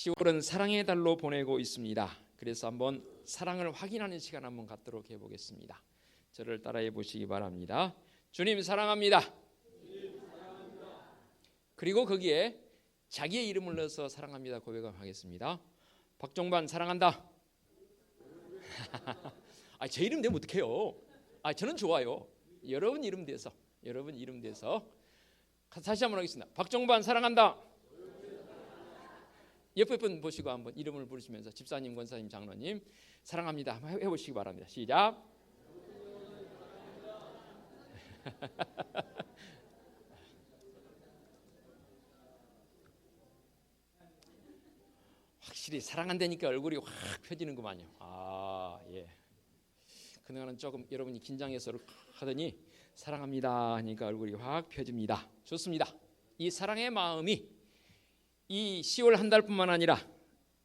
10월은 사랑의 달로 보내고 있습니다. 그래서 한번 사랑을 확인하는 시간 한번 갖도록 해보겠습니다. 저를 따라해 보시기 바랍니다. 주님 사랑합니다. 그리고 거기에 자기의 이름을 넣어서 사랑합니다 고백하겠습니다. 박종반 사랑한다. 제 이름 되면 어떡해요? 저는 좋아요. 여러분 이름 대서 다시 한번 하겠습니다. 박종반 사랑한다. 옆에 분 보시고 한번 이름을 부르시면서 집사님, 권사님, 장로님 사랑합니다 한번 해보시기 바랍니다. 시작. 확실히 사랑한다니까 얼굴이 확 펴지는구만요. 예. 그동안은 조금 여러분이 긴장해서 하더니 사랑합니다 하니까 얼굴이 확 펴집니다. 좋습니다. 이 사랑의 마음이 이 10월 한 달뿐만 아니라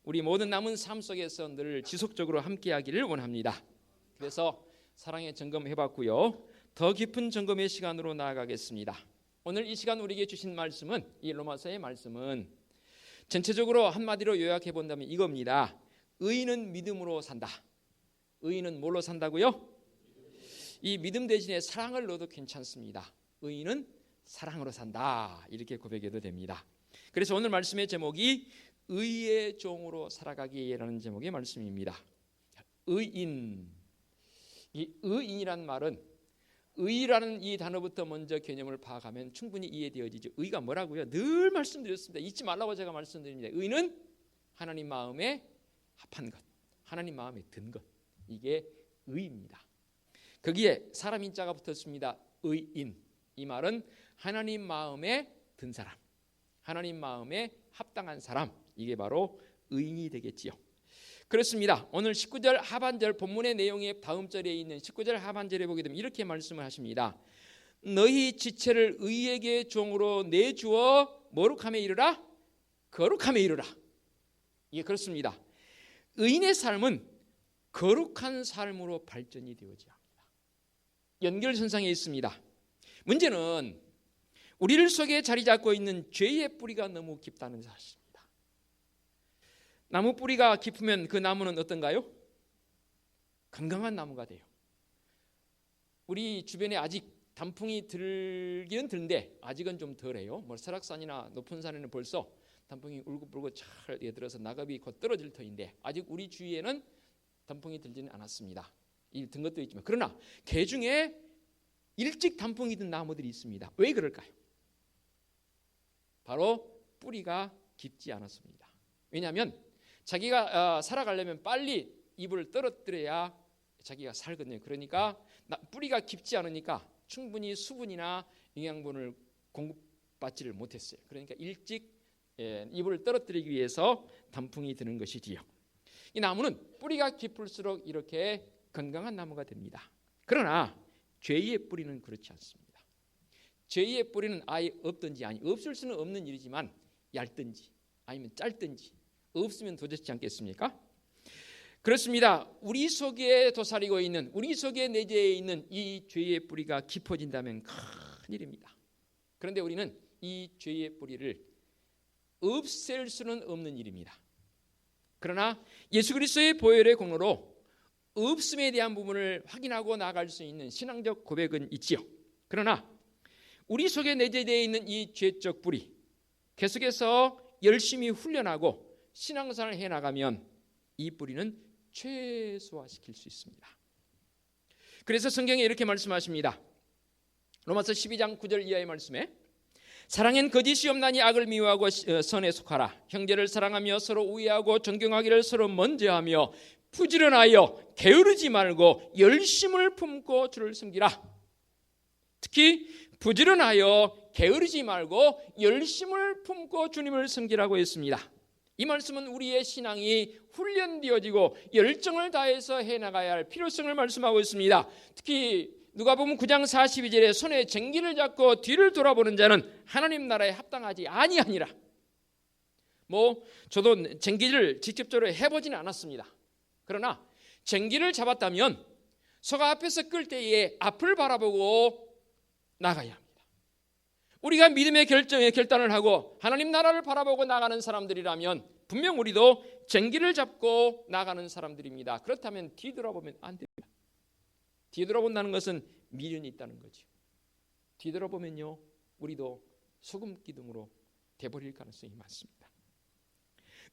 우리 모든 남은 삶 속에서 늘 지속적으로 함께하기를 원합니다. 그래서 사랑의 점검 해봤고요. 더 깊은 점검의 시간으로 나아가겠습니다. 오늘 이 시간 우리에게 주신 말씀은, 이 로마서의 말씀은 전체적으로 한마디로 요약해 본다면 이겁니다. 의인은 믿음으로 산다. 의인은 뭘로 산다고요? 이 믿음 대신에 사랑을 넣어도 괜찮습니다. 의인은 사랑으로 산다. 이렇게 고백해도 됩니다. 그래서 오늘 말씀의 제목이 의의 종으로 살아가기라는 제목의 말씀입니다. 의인. 이 의인이란 말은 의라는 이 단어부터 먼저 개념을 파악하면 충분히 이해되어지죠. 의가 뭐라고요? 늘 말씀드렸습니다. 잊지 말라고 제가 말씀드립니다. 의는 하나님 마음에 합한 것, 하나님 마음에 든 것, 이게 의입니다. 거기에 사람 인자가 붙었습니다. 의인. 이 말은 하나님 마음에 든 사람, 하나님 마음에 합당한 사람, 이게 바로 의인이 되겠지요. 그렇습니다. 오늘 19절 하반절 본문의 내용의 다음 절에 있는 19절 하반절에 보게 되면 이렇게 말씀을 하십니다. 너희 지체를 의에게 종으로 내주어 뭐룩함에 이르라? 거룩함에 이르라. 이게 그렇습니다. 의인의 삶은 거룩한 삶으로 발전이 되어져야 합니다. 연결선상에 있습니다. 문제는 우리를 속에 자리 잡고 있는 죄의 뿌리가 너무 깊다는 사실입니다. 나무 뿌리가 깊으면 그 나무는 어떤가요? 건강한 나무가 돼요. 우리 주변에 아직 단풍이 들기는 드는데 아직은 좀 덜해요. 설악산이나 높은 산에는 벌써 단풍이 울긋불긋 잘 들어서 낙엽이 곧 떨어질 터인데 아직 우리 주위에는 단풍이 들지는 않았습니다. 이 든 것도 있지만 그러나 개 중에 일찍 단풍이 든 나무들이 있습니다. 왜 그럴까요? 바로 뿌리가 깊지 않았습니다. 왜냐하면 자기가 살아가려면 빨리 잎을 떨어뜨려야 자기가 살거든요. 그러니까 뿌리가 깊지 않으니까 충분히 수분이나 영양분을 공급받지를 못했어요. 그러니까 일찍 잎을 떨어뜨리기 위해서 단풍이 드는 것이지요. 이 나무는 뿌리가 깊을수록 이렇게 건강한 나무가 됩니다. 그러나 죄의 뿌리는 그렇지 않습니다. 죄의 뿌리는 아예 없든지 아니 없을 수는 없는 일이지만 얇든지 아니면 짧든지 없으면 도대체 않겠습니까? 그렇습니다. 우리 속에 도사리고 있는, 우리 속에 내재해 있는 이 죄의 뿌리가 깊어진다면 큰일입니다. 그런데 우리는 이 죄의 뿌리를 없앨 수는 없는 일입니다. 그러나 예수 그리스도의 보혈의 공로로 없음에 대한 부분을 확인하고 나아갈 수 있는 신앙적 고백은 있지요. 그러나 우리 속에 내재되어 있는 이 죄적 뿌리 계속해서 열심히 훈련하고 신앙생활을 해나가면 이 뿌리는 최소화시킬 수 있습니다. 그래서 성경에 이렇게 말씀하십니다. 로마서 12장 9절 이하의 말씀에 사랑엔 거짓이 없나니 악을 미워하고 선에 속하라. 형제를 사랑하며 서로 우애하고 존경하기를 서로 먼저 하며 부지런하여 게으르지 말고 열심을 품고 주를 섬기라. 특히 부지런하여 게으르지 말고 열심을 품고 주님을 섬기라고 했습니다. 이 말씀은 우리의 신앙이 훈련되어지고 열정을 다해서 해나가야 할 필요성을 말씀하고 있습니다. 특히 누가복음 9장 42절에 손에 쟁기를 잡고 뒤를 돌아보는 자는 하나님 나라에 합당하지 아니하니라. 저도 쟁기를 직접적으로 해보지는 않았습니다. 그러나 쟁기를 잡았다면 서가 앞에서 끌 때에 앞을 바라보고 나가야 합니다. 우리가 믿음의 결단을 하고 하나님 나라를 바라보고 나가는 사람들이라면 분명 우리도 쟁기를 잡고 나가는 사람들입니다. 그렇다면 뒤돌아보면 안 됩니다. 뒤돌아본다는 것은 미련이 있다는 거죠. 뒤돌아보면요, 우리도 소금 기둥으로 돼버릴 가능성이 많습니다.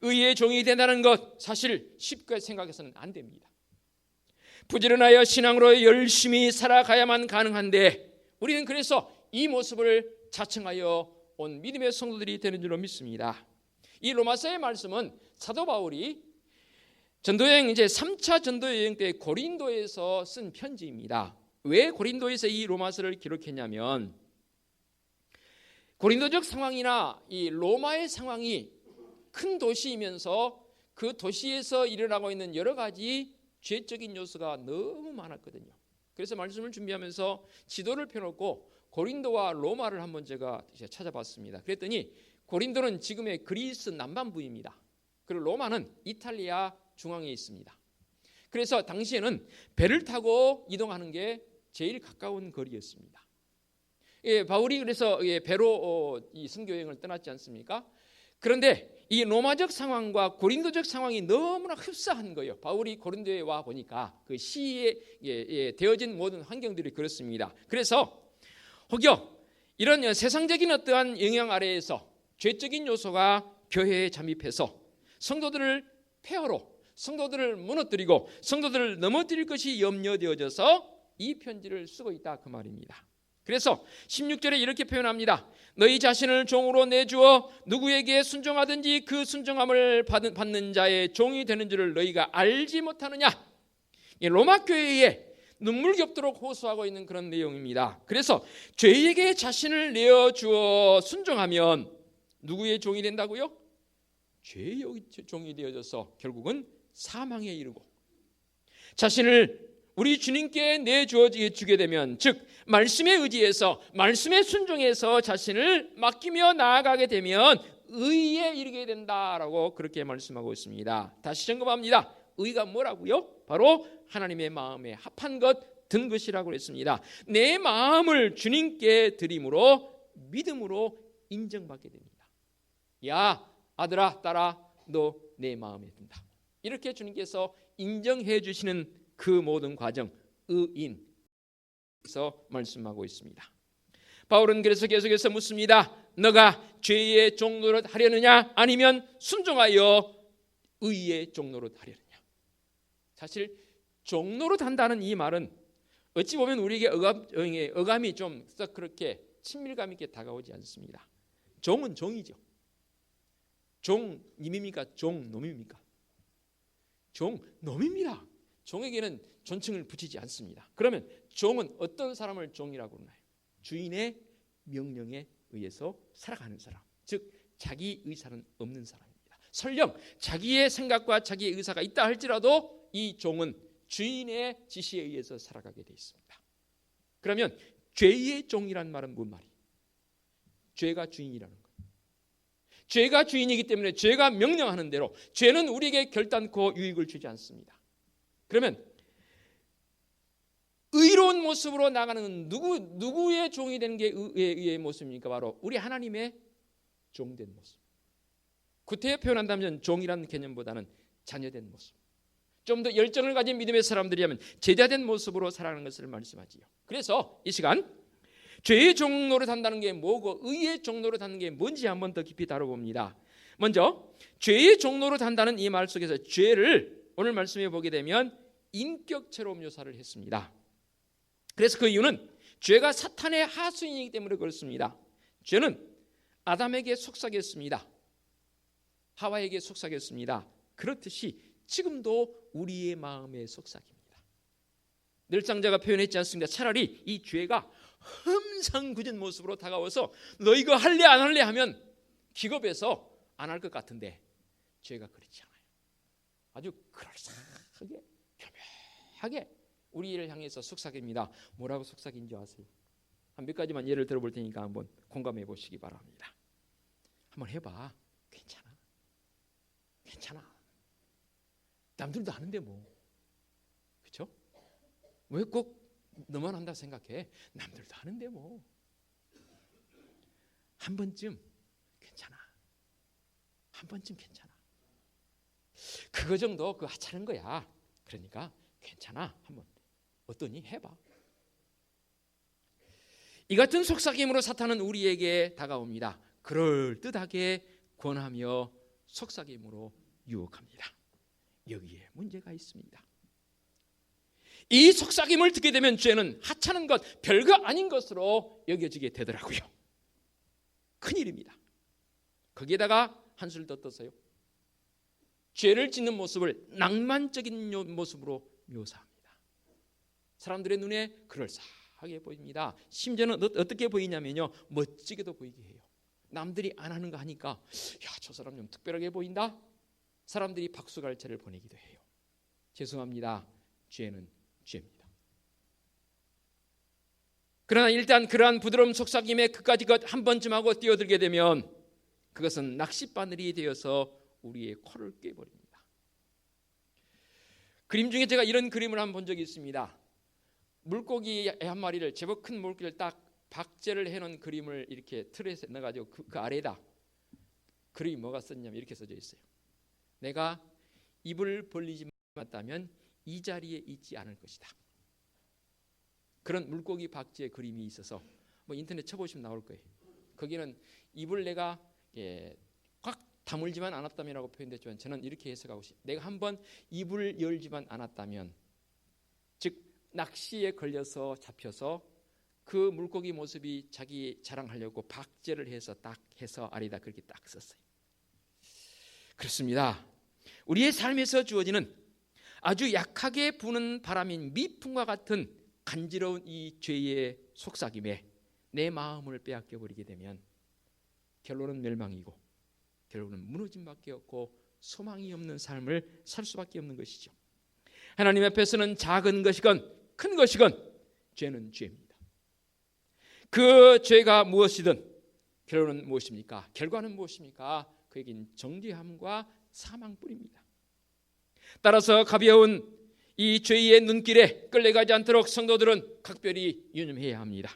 의의 종이 된다는 것 사실 쉽게 생각해서는 안 됩니다. 부지런하여 신앙으로 열심히 살아가야만 가능한데 우리는 그래서 이 모습을 자청하여 온 믿음의 성도들이 되는 줄로 믿습니다. 이 로마서의 말씀은 사도 바울이 전도여행 이제 3차 전도여행 때 고린도에서 쓴 편지입니다. 왜 고린도에서 이 로마서를 기록했냐면 고린도적 상황이나 이 로마의 상황이 큰 도시이면서 그 도시에서 일어나고 있는 여러 가지 죄적인 요소가 너무 많았거든요. 그래서 말씀을 준비하면서 지도를 펴놓고 고린도와 로마를 한번 제가 찾아봤습니다. 그랬더니 고린도는 지금의 그리스 남반부입니다. 그리고 로마는 이탈리아 중앙에 있습니다. 그래서 당시에는 배를 타고 이동하는 게 제일 가까운 거리였습니다. 바울이 그래서 배로 이 선교여행을 떠났지 않습니까? 그런데 이 로마적 상황과 고린도적 상황이 너무나 흡사한 거예요. 바울이 고린도에 와 보니까 그 시에 되어진 모든 환경들이 그렇습니다. 그래서 혹여 이런 세상적인 어떠한 영향 아래에서 죄적인 요소가 교회에 잠입해서 성도들을 폐허로, 성도들을 무너뜨리고 성도들을 넘어뜨릴 것이 염려되어져서 이 편지를 쓰고 있다 그 말입니다. 그래서 16절에 이렇게 표현합니다. 너희 자신을 종으로 내주어 누구에게 순종하든지 그 순종함을 받는 자의 종이 되는 줄을 너희가 알지 못하느냐. 로마 교회에 눈물겹도록 호소하고 있는 그런 내용입니다. 그래서 죄에게 자신을 내어주어 순종하면 누구의 종이 된다고요? 죄의 종이 되어져서 결국은 사망에 이르고, 자신을 우리 주님께 내주게 되면, 즉 말씀에 의지해서 말씀에 순종해서 자신을 맡기며 나아가게 되면 의에 이르게 된다라고 그렇게 말씀하고 있습니다. 다시 점검합니다. 의가 뭐라고요? 바로 하나님의 마음에 합한 것, 든 것이라고 했습니다. 내 마음을 주님께 드림으로 믿음으로 인정받게 됩니다. 야 아들아 딸아 너 내 마음에 든다. 이렇게 주님께서 인정해 주시는 그 모든 과정, 의인에서 말씀하고 있습니다. 바울은 그래서 계속해서 묻습니다. 너가 죄의 종노릇 하려느냐 아니면 순종하여 의의 종노릇 하려느냐. 사실 종노릇 한다는 이 말은 어찌 보면 우리에게 어감이 좀 썩 그렇게 친밀감 있게 다가오지 않습니다. 종은 종이죠. 종님입니까? 종놈입니까? 종놈입니다. 종에게는 존칭을 붙이지 않습니다. 그러면 종은 어떤 사람을 종이라고 하나요? 주인의 명령에 의해서 살아가는 사람, 즉 자기 의사는 없는 사람입니다. 설령 자기의 생각과 자기의 의사가 있다 할지라도 이 종은 주인의 지시에 의해서 살아가게 되어 있습니다. 그러면 죄의 종이란 말은 뭔 말이에요? 죄가 주인이라는 거예요. 죄가 주인이기 때문에 죄가 명령하는 대로, 죄는 우리에게 결단코 유익을 주지 않습니다. 그러면 의로운 모습으로 나가는 누구의 종이 되는 게 의의 모습입니까? 바로 우리 하나님의 종된 모습. 구태여 표현한다면 종이라는 개념보다는 자녀된 모습, 좀 더 열정을 가진 믿음의 사람들이라면 제자된 모습으로 살아가는 것을 말씀하지요. 그래서 이 시간 죄의 종노릇 한다는 게 뭐고 의의 종노릇 하는 게 뭔지 한번 더 깊이 다뤄봅니다. 먼저 죄의 종노릇 한다는 이 말 속에서 죄를 오늘 말씀해 보게 되면 인격체로 묘사를 했습니다. 그래서 그 이유는 죄가 사탄의 하수인이기 때문에 그렇습니다. 죄는 아담에게 속삭였습니다. 하와에게 속삭였습니다. 그렇듯이 지금도 우리의 마음에 속삭입니다. 늘상자가 표현했지 않습니까? 차라리 이 죄가 험상궂은 모습으로 다가와서 너 이거 할래 안 할래 하면 기겁해서 안 할 것 같은데 죄가 그렇지 않아요. 아주 그럴싸하게 교묘하게 우리를 향해서 속삭입니다. 뭐라고 속삭인지 아세요? 한 몇 가지만 예를 들어볼 테니까 한번 공감해 보시기 바랍니다. 한번 해봐. 괜찮아. 남들도 하는데 뭐, 그렇죠? 왜 꼭 너만 한다 생각해? 남들도 하는데 뭐. 한 번쯤 괜찮아. 한 번쯤 괜찮아. 그거 정도 그 하찮은 거야. 그러니까 괜찮아. 한번 어떠니 해봐. 이 같은 속삭임으로 사탄은 우리에게 다가옵니다. 그럴듯하게 권하며 속삭임으로 유혹합니다. 여기에 문제가 있습니다. 이 속삭임을 듣게 되면 죄는 하찮은 것, 별거 아닌 것으로 여겨지게 되더라고요. 큰일입니다. 거기에다가 한술 더 떠서요, 죄를 짓는 모습을 낭만적인 모습으로 묘사합니다. 사람들의 눈에 그럴싸하게 보입니다. 심지어는 어떻게 보이냐면요, 멋지게도 보이게 해요. 남들이 안 하는 거 하니까 야, 저 사람 좀 특별하게 보인다. 사람들이 박수갈채를 보내기도 해요. 죄송합니다. 죄는 죄입니다. 그러나 일단 그러한 부드러운 속삭임에 그까지 한 번쯤 하고 뛰어들게 되면 그것은 낚싯바늘이 되어서 우리의 코를 꿰버립니다. 그림 중에 제가 이런 그림을 한번 본 적이 있습니다. 물고기 한 마리를, 제법 큰 물고기를 딱 박제를 해놓은 그림을 이렇게 틀에 넣어가지고 그 아래에다 그림이 뭐가 썼냐면 이렇게 써져 있어요. 내가 입을 벌리지 않았다면 이 자리에 있지 않을 것이다. 그런 물고기 박제 그림이 있어서 뭐 인터넷 쳐보시면 나올 거예요. 거기는 입을 내가 꽉 다물지만 않았다면이라고 표현됐지만 저는 이렇게 해석하고 싶어요. 내가 한번 입을 열지만 않았다면, 즉 낚시에 걸려서 잡혀서 그 물고기 모습이 자기 자랑하려고 박제를 해서 딱 해서 아래다 그렇게 딱 썼어요. 그렇습니다. 우리의 삶에서 주어지는 아주 약하게 부는 바람인 미풍과 같은 간지러운 이 죄의 속삭임에 내 마음을 빼앗겨 버리게 되면 결론은 멸망이고 결론은 무너짐밖에 없고 소망이 없는 삶을 살 수밖에 없는 것이죠. 하나님 앞에서는 작은 것이건 큰 것이건 죄는 죄입니다. 그 죄가 무엇이든 결론은 무엇입니까? 결과는 무엇입니까? 그에겐 정죄함과 사망뿐입니다. 따라서 가벼운 이 죄의 눈길에 끌려가지 않도록 성도들은 각별히 유념해야 합니다.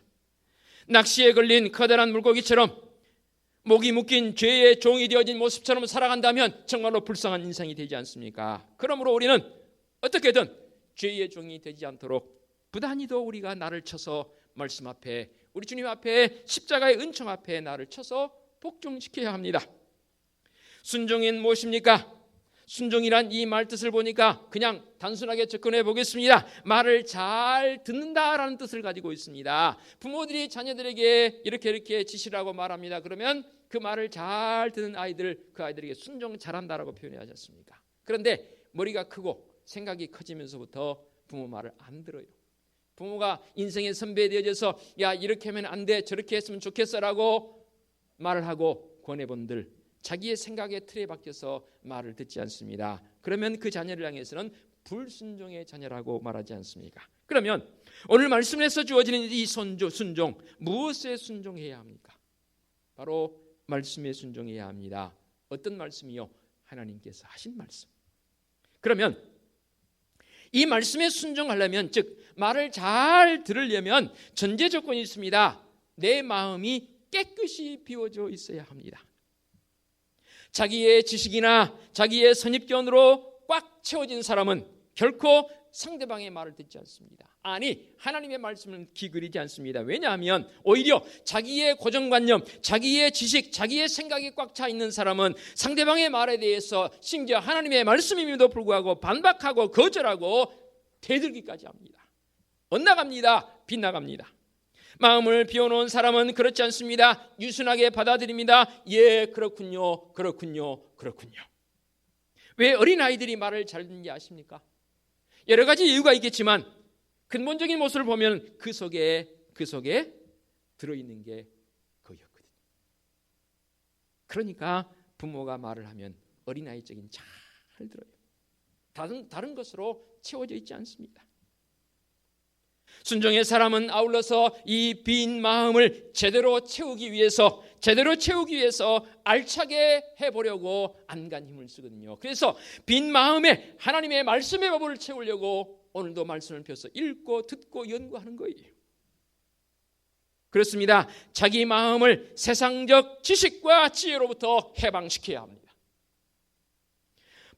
낚시에 걸린 커다란 물고기처럼 목이 묶인 죄의 종이 되어진 모습처럼 살아간다면 정말로 불쌍한 인생이 되지 않습니까? 그러므로 우리는 어떻게든 죄의 종이 되지 않도록 부단히도 우리가 나를 쳐서 말씀 앞에, 우리 주님 앞에, 십자가의 은총 앞에 나를 쳐서 복종시켜야 합니다. 순종인 무엇입니까? 순종이란 이 말 뜻을 보니까 그냥 단순하게 접근해 보겠습니다. 말을 잘 듣는다라는 뜻을 가지고 있습니다. 부모들이 자녀들에게 이렇게 지시라고 말합니다. 그러면 그 말을 잘 듣는 아이들, 그 아이들에게 순종 잘한다라고 표현하지 않습니까? 그런데 머리가 크고 생각이 커지면서부터 부모 말을 안 들어요. 부모가 인생의 선배 되어져서 야, 이렇게 하면 안 돼, 저렇게 했으면 좋겠어라고 말을 하고 권해본들 자기의 생각의 틀에 박혀서 말을 듣지 않습니다. 그러면 그 자녀를 향해서는 불순종의 자녀라고 말하지 않습니까? 그러면 오늘 말씀에서 주어지는 이 순종, 무엇에 순종해야 합니까? 바로 말씀에 순종해야 합니다. 어떤 말씀이요? 하나님께서 하신 말씀. 그러면 이 말씀에 순종하려면, 즉 말을 잘 들으려면 전제 조건이 있습니다. 내 마음이 깨끗이 비워져 있어야 합니다. 자기의 지식이나 자기의 선입견으로 꽉 채워진 사람은 결코 상대방의 말을 듣지 않습니다. 아니, 하나님의 말씀은 기울이지 않습니다. 왜냐하면 오히려 자기의 고정관념, 자기의 지식, 자기의 생각이 꽉 차 있는 사람은 상대방의 말에 대해서 심지어 하나님의 말씀임에도 불구하고 반박하고 거절하고 대들기까지 합니다. 엇나갑니다. 빗나갑니다. 마음을 비워놓은 사람은 그렇지 않습니다. 유순하게 받아들입니다. 예, 그렇군요. 왜 어린아이들이 말을 잘 듣는지 아십니까? 여러 가지 이유가 있겠지만 근본적인 모습을 보면 그 속에 들어있는 게 그거였거든요. 그러니까 부모가 말을 하면 어린아이적인 잘 들어요. 다른 것으로 채워져 있지 않습니다. 순종의 사람은 아울러서 이 빈 마음을 제대로 채우기 위해서 알차게 해보려고 안간 힘을 쓰거든요. 그래서 빈 마음에 하나님의 말씀의 법을 채우려고 오늘도 말씀을 펴서 읽고 듣고 연구하는 거예요. 그렇습니다. 자기 마음을 세상적 지식과 지혜로부터 해방시켜야 합니다.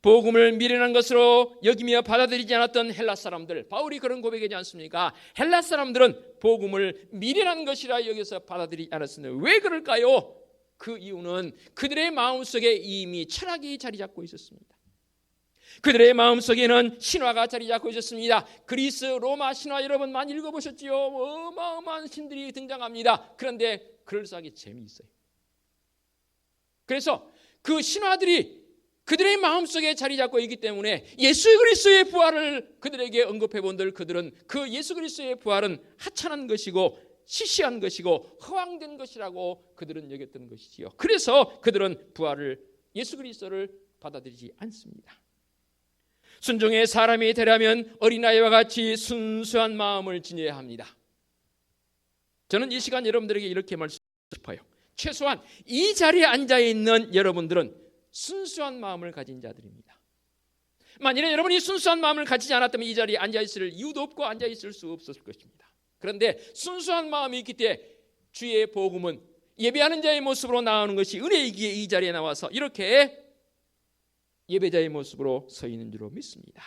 복음을 미련한 것으로 여기며 받아들이지 않았던 헬라 사람들, 바울이 그런 고백하지 않습니까? 헬라 사람들은 복음을 미련한 것이라 여기서 받아들이지 않았습니다. 왜 그럴까요? 그 이유는 그들의 마음속에 이미 철학이 자리 잡고 있었습니다. 그들의 마음속에는 신화가 자리 잡고 있었습니다. 그리스, 로마 신화 여러분 많이 읽어보셨지요? 어마어마한 신들이 등장합니다. 그런데 그럴싸하게 재미있어요. 그래서 그 신화들이 그들의 마음속에 자리 잡고 있기 때문에 예수 그리스도의 부활을 그들에게 언급해 본들 그들은 그 예수 그리스도의 부활은 하찮은 것이고 시시한 것이고 허황된 것이라고 그들은 여겼던 것이지요. 그래서 그들은 부활을 예수 그리스도를 받아들이지 않습니다. 순종의 사람이 되려면 어린아이와 같이 순수한 마음을 지녀야 합니다. 저는 이 시간 여러분들에게 이렇게 말씀드리고 싶어요. 최소한 이 자리에 앉아있는 여러분들은 순수한 마음을 가진 자들입니다. 만일에 여러분이 순수한 마음을 가지지 않았다면 이 자리에 앉아있을 이유도 없고 앉아있을 수 없었을 것입니다. 그런데 순수한 마음이 있기 때문에 주의 복음은 예배하는 자의 모습으로 나오는 것이 은혜이기에 이 자리에 나와서 이렇게 예배자의 모습으로 서 있는 줄로 믿습니다.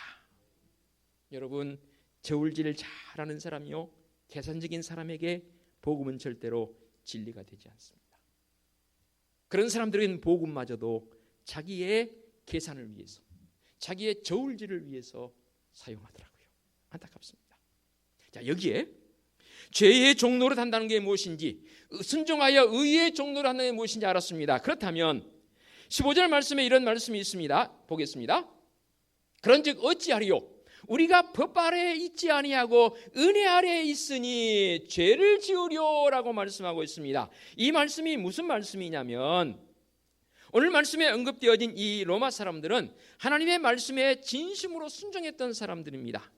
여러분, 저울질을 잘하는 사람이요, 계산적인 사람에게 복음은 절대로 진리가 되지 않습니다. 그런 사람들은 복음마저도 자기의 계산을 위해서, 자기의 저울질을 위해서 사용하더라고요. 안타깝습니다. 자, 여기에 죄의 종노릇 한다는 게 무엇인지, 순종하여 의의 종노릇 한다는 게 무엇인지 알았습니다. 그렇다면 15절 말씀에 이런 말씀이 있습니다. 보겠습니다. 그런즉 어찌하리요? 우리가 법 아래에 있지 아니하고 은혜 아래에 있으니 죄를 지으려라고 말씀하고 있습니다. 이 말씀이 무슨 말씀이냐면, 오늘 말씀에 언급되어진 이 로마 사람들은 하나님의 말씀에 진심으로 순종했던 사람들입니다.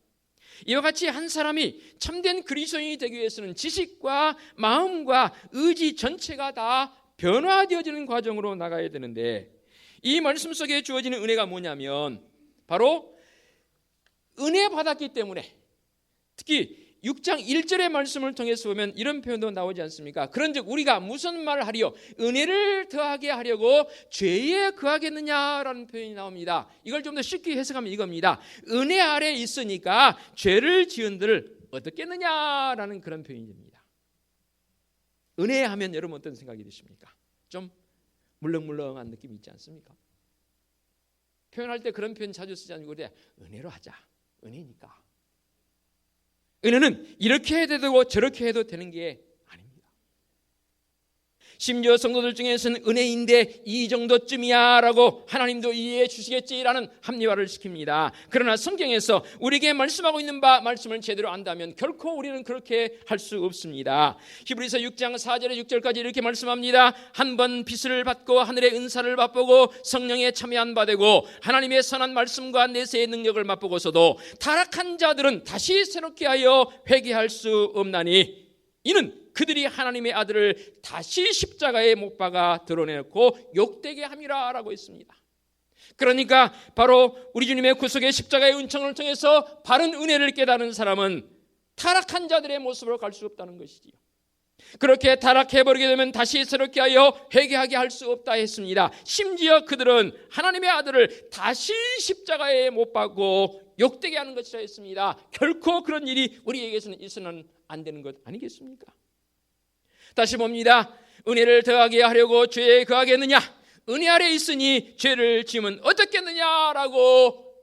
이와 같이 한 사람이 참된 그리스도인이 되기 위해서는 지식과 마음과 의지 전체가 다 변화되어지는 과정으로 나가야 되는데, 이 말씀 속에 주어지는 은혜가 뭐냐면 바로 은혜 받았기 때문에, 특히 6장 1절의 말씀을 통해서 보면 이런 표현도 나오지 않습니까? 그런즉 우리가 무슨 말을 하리요? 은혜를 더하게 하려고 죄에 거하겠느냐라는 표현이 나옵니다. 이걸 좀 더 쉽게 해석하면 이겁니다. 은혜 아래 있으니까 죄를 지은들 어떻겠느냐라는 그런 표현이 됩니다. 은혜 하면 여러분 어떤 생각이 드십니까? 좀 물렁물렁한 느낌이 있지 않습니까? 표현할 때 그런 표현 자주 쓰지 않고 그래, 은혜로 하자. 은혜니까. 은혜는 이렇게 해도 되고 저렇게 해도 되는 게 아닙니다. 심지어 성도들 중에서는 은혜인데 이 정도쯤이야 라고 하나님도 이해해 주시겠지라는 합리화를 시킵니다. 그러나 성경에서 우리에게 말씀하고 있는 바 말씀을 제대로 안다면 결코 우리는 그렇게 할 수 없습니다. 히브리서 6장 4절에 6절까지 이렇게 말씀합니다. 한 번 빚을 받고 하늘의 은사를 맛보고 성령에 참여한 바 되고 하나님의 선한 말씀과 내세의 능력을 맛보고서도 타락한 자들은 다시 새롭게 하여 회개할 수 없나니 이는 그들이 하나님의 아들을 다시 십자가에 못 박아 드러내놓고 욕되게 함이라 라고 했습니다. 그러니까 바로 우리 주님의 구속의 십자가의 은총을 통해서 바른 은혜를 깨달은 사람은 타락한 자들의 모습으로 갈 수 없다는 것이지요. 그렇게 타락해버리게 되면 다시 새롭게 하여 회개하게 할 수 없다 했습니다. 심지어 그들은 하나님의 아들을 다시 십자가에 못 박고 욕되게 하는 것이라 했습니다. 결코 그런 일이 우리에게서는 있어서는 안 되는 것 아니겠습니까? 다시 봅니다. 은혜를 더하게 하려고 죄에 거하겠느냐? 은혜 아래 있으니 죄를 지으면 어떻겠느냐라고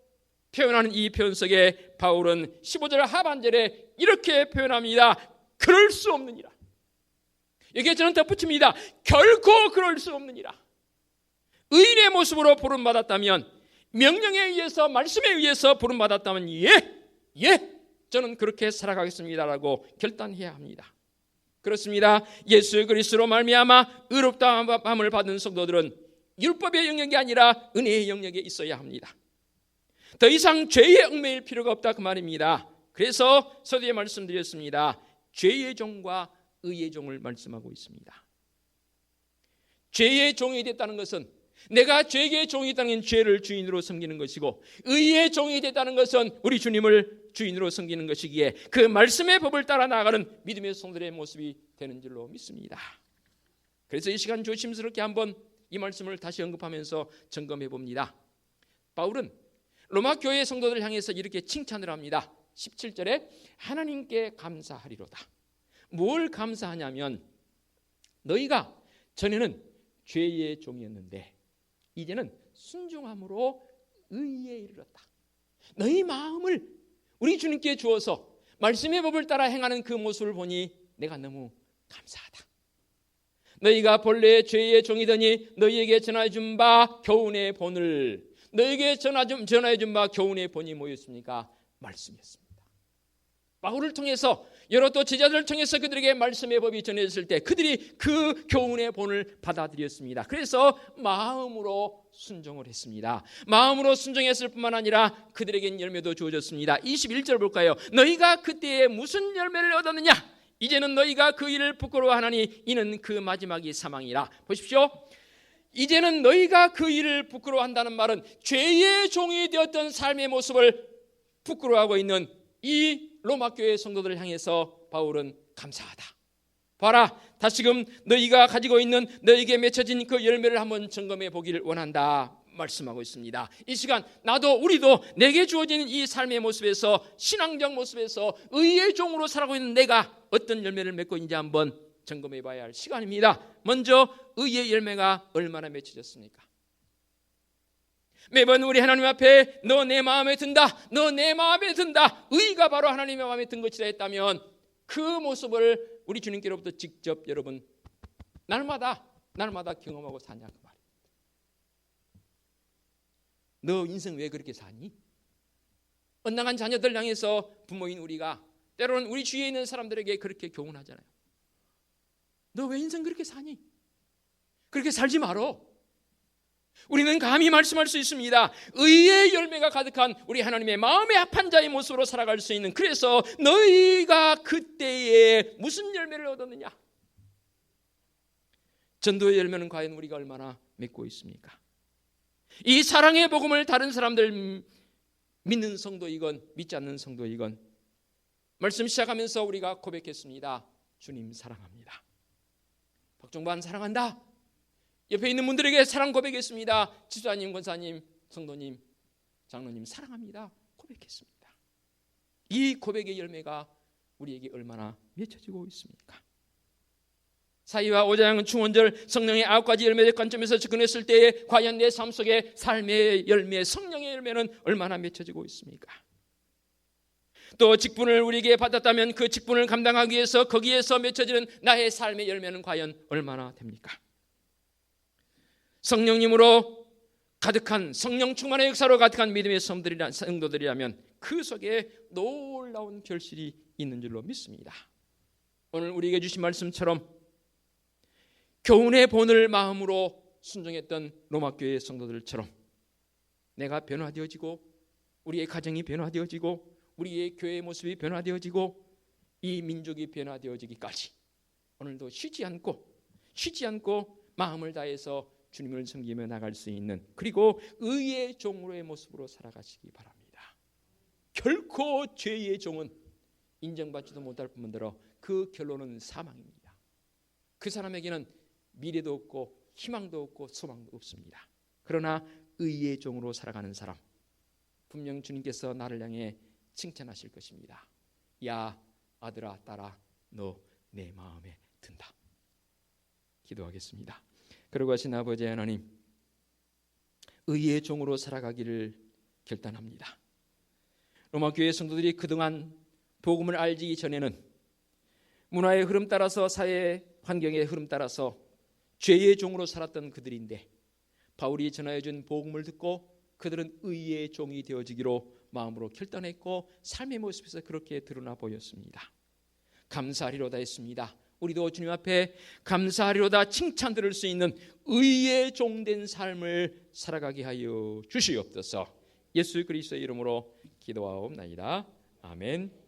표현하는 이 표현 속에 바울은 15절 하반절에 이렇게 표현합니다. 그럴 수 없느니라. 여기에 저는 덧붙입니다. 결코 그럴 수 없느니라. 의인의 모습으로 부름받았다면, 명령에 의해서 말씀에 의해서 부름받았다면 예, 저는 그렇게 살아가겠습니다라고 결단해야 합니다. 그렇습니다. 예수 그리스도로 말미암아 의롭다함을 받은 성도들은 율법의 영역이 아니라 은혜의 영역에 있어야 합니다. 더 이상 죄에 얽매일 필요가 없다 그 말입니다. 그래서 서두에 말씀드렸습니다. 죄의 종과 의의 종을 말씀하고 있습니다. 죄의 종이 됐다는 것은 내가 죄의 종이 있다는 건 죄를 주인으로 섬기는 것이고, 의의 종이 됐다는 것은 우리 주님을 주인으로 섬기는 것이기에 그 말씀의 법을 따라 나아가는 믿음의 성도의 모습이 되는 줄로 믿습니다. 그래서 이 시간 조심스럽게 한번 이 말씀을 다시 언급하면서 점검해 봅니다. 바울은 로마 교회 성도들을 향해서 이렇게 칭찬을 합니다. 17절에 하나님께 감사하리로다. 뭘 감사하냐면, 너희가 전에는 죄의 종이었는데 이제는 순종함으로 의에 이르렀다. 너희 마음을 우리 주님께 주어서 말씀의 법을 따라 행하는 그 모습을 보니 내가 너무 감사하다. 너희가 본래 죄의 종이더니 너희에게 전해준 바 교훈의 본을, 너희에게 전해준 바 교훈의 본이 뭐였습니까? 말씀이었습니다. 바울을 통해서 여러 또 제자들을 통해서 그들에게 말씀의 법이 전해졌을 때 그들이 그 교훈의 본을 받아들였습니다. 그래서 마음으로 순종을 했습니다. 마음으로 순종했을 뿐만 아니라 그들에겐 열매도 주어졌습니다. 21절 볼까요? 너희가 그때에 무슨 열매를 얻었느냐? 이제는 너희가 그 일을 부끄러워하나니 이는 그 마지막이 사망이라. 보십시오. 이제는 너희가 그 일을 부끄러워한다는 말은 죄의 종이 되었던 삶의 모습을 부끄러워하고 있는 이 로마 교회 성도들을 향해서 바울은 감사하다. 봐라, 다시금 너희가 가지고 있는 너희에게 맺혀진 그 열매를 한번 점검해 보기를 원한다 말씀하고 있습니다. 이 시간 나도 우리도 내게 주어진 이 삶의 모습에서, 신앙적 모습에서 의의 종으로 살아가고 있는 내가 어떤 열매를 맺고 있는지 한번 점검해 봐야 할 시간입니다. 먼저 의의 열매가 얼마나 맺혀졌습니까? 매번 우리 하나님 앞에 너 내 마음에 든다, 너 내 마음에 든다, 의가 바로 하나님의 마음에 든 것이라 했다면 그 모습을 우리 주님께로부터 직접 여러분 날마다 경험하고 사냐 그 말입니다. 너 인생 왜 그렇게 사니? 언당한 자녀들 향해서 부모인 우리가 때로는 우리 주위에 있는 사람들에게 그렇게 교훈하잖아요. 너 왜 인생 그렇게 사니? 그렇게 살지 말어. 우리는 감히 말씀할 수 있습니다. 의의 열매가 가득한 우리 하나님의 마음에 합한 자의 모습으로 살아갈 수 있는, 그래서 너희가 그때에 무슨 열매를 얻었느냐? 전도의 열매는 과연 우리가 얼마나 맺고 있습니까? 이 사랑의 복음을 다른 사람들, 믿는 성도이건 믿지 않는 성도이건, 말씀 시작하면서 우리가 고백했습니다. 주님 사랑합니다. 박종반 사랑한다. 옆에 있는 분들에게 사랑 고백했습니다. 지도자님, 권사님, 성도님, 장로님 사랑합니다. 고백했습니다. 이 고백의 열매가 우리에게 얼마나 맺혀지고 있습니까? 사이와 오장 충원절 성령의 9가지 열매의 관점에서 접근했을 때에 과연 내 삶 속에 삶의 열매, 성령의 열매는 얼마나 맺혀지고 있습니까? 또 직분을 우리에게 받았다면 그 직분을 감당하기 위해서 거기에서 맺혀지는 나의 삶의 열매는 과연 얼마나 됩니까? 성령님으로 가득한, 성령 충만의 역사로 가득한 믿음의 성도들이라면 그 속에 놀라운 결실이 있는 줄로 믿습니다. 오늘 우리에게 주신 말씀처럼 교훈의 본을 마음으로 순종했던 로마교회 성도들처럼 내가 변화되어지고, 우리의 가정이 변화되어지고, 우리의 교회의 모습이 변화되어지고, 이 민족이 변화되어지기까지 오늘도 쉬지 않고 마음을 다해서 주님을 섬기며 나갈 수 있는, 그리고 의의 종으로의 모습으로 살아가시기 바랍니다. 결코 죄의 종은 인정받지도 못할 뿐더러 그 결론은 사망입니다. 그 사람에게는 미래도 없고 희망도 없고 소망도 없습니다. 그러나 의의 종으로 살아가는 사람, 분명 주님께서 나를 향해 칭찬하실 것입니다. 야 아들아 딸아, 너 내 마음에 든다. 기도하겠습니다. 그러고 하신 아버지 하나님, 의의 종으로 살아가기를 결단합니다. 로마교회 성도들이 그동안 복음을 알기 전에는 문화의 흐름 따라서, 사회 환경의 흐름 따라서 죄의 종으로 살았던 그들인데, 바울이 전하여준 복음을 듣고 그들은 의의 종이 되어지기로 마음으로 결단했고 삶의 모습에서 그렇게 드러나 보였습니다. 감사하리로다 했습니다. 우리도 주님 앞에 감사하리로다 칭찬 들을 수 있는 의의 종된 삶을 살아가게 하여 주시옵소서. 예수 그리스도의 이름으로 기도하옵나이다. 아멘.